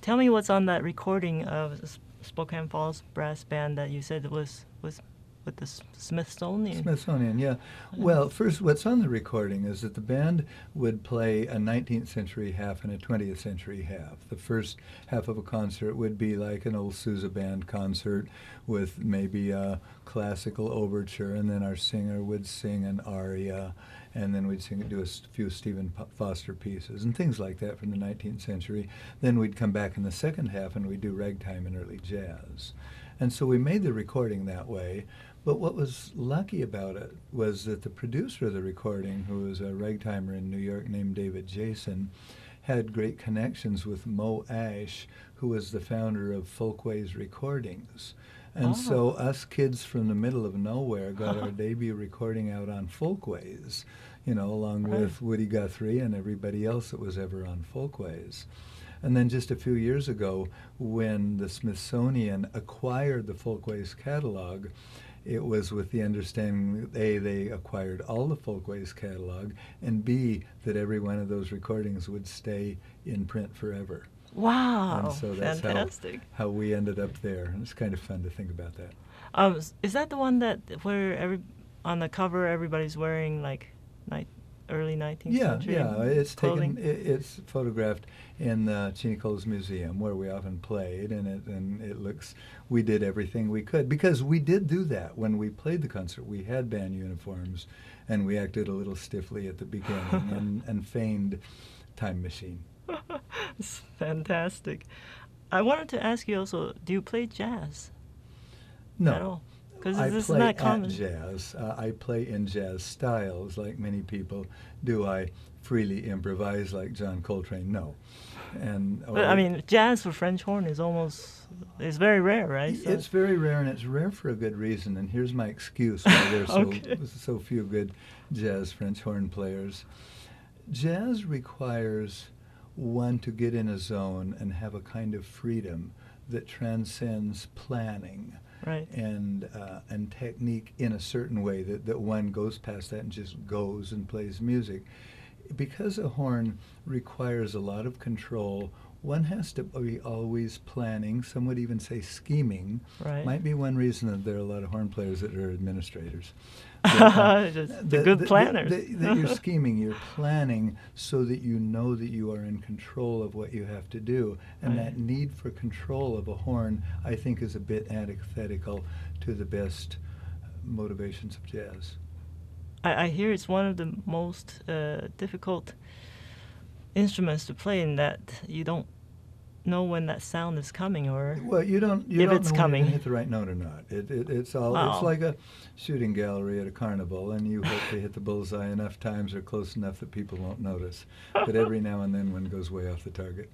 Tell me what's on that recording of Spokane Falls Brass Band that you said was with the Smithsonian. Smithsonian, yeah. Well, first, what's on the recording is that the band would play a 19th century half and a 20th century half. The first half of a concert would be like an old Sousa band concert with maybe a classical overture, and then our singer would sing an aria, and then we'd do a few Stephen Foster pieces and things like that from the 19th century. Then we'd come back in the second half and we'd do ragtime and early jazz. And so we made the recording that way. But what was lucky about it was that the producer of the recording, who was a ragtimer in New York named David Jason, had great connections with Mo Ash, who was the founder of Folkways Recordings. And so us kids from the middle of nowhere got our debut recording out on Folkways, along with Woody Guthrie and everybody else that was ever on Folkways. And then just a few years ago, when the Smithsonian acquired the Folkways catalog, it was with the understanding that A, they acquired all the Folkways catalog, and B, that every one of those recordings would stay in print forever. Wow, and so that's fantastic. How we ended up there. And it's kind of fun to think about that. Is that the one that where on the cover everybody's wearing like early 19th century? Yeah, it's clothing? it's photographed in the Chinico's Museum where we often played, and it looks. We did everything we could because we did do that when we played the concert. We had band uniforms, and we acted a little stiffly at the beginning and feigned Time Machine. It's fantastic. I wanted to ask you also, do you play jazz? No. At all? Because I this is play not common. at jazz. I play in jazz styles like many people. Do I freely improvise like John Coltrane? No. But I mean, jazz for French horn is very rare, right? So it's very rare, and it's rare for a good reason. And here's my excuse why there's so few good jazz French horn players. Jazz requires one to get in a zone and have a kind of freedom that transcends planning. Right. And technique in a certain way that one goes past that and just goes and plays music. Because a horn requires a lot of control, one has to be always planning. Some would even say scheming. Right. Might be one reason that there are a lot of horn players that are administrators. The good planners. That you're scheming, you're planning so that you know that you are in control of what you have to do. And that need for control of a horn, I think, is a bit antithetical to the best motivations of jazz. I hear it's one of the most difficult instruments to play in that you don't know when that sound is coming, or well, you don't if know it's coming. When you hit the right note or not. It's like a shooting gallery at a carnival, and you hope to hit the bullseye enough times or close enough that people won't notice. But every now and then one goes way off the target.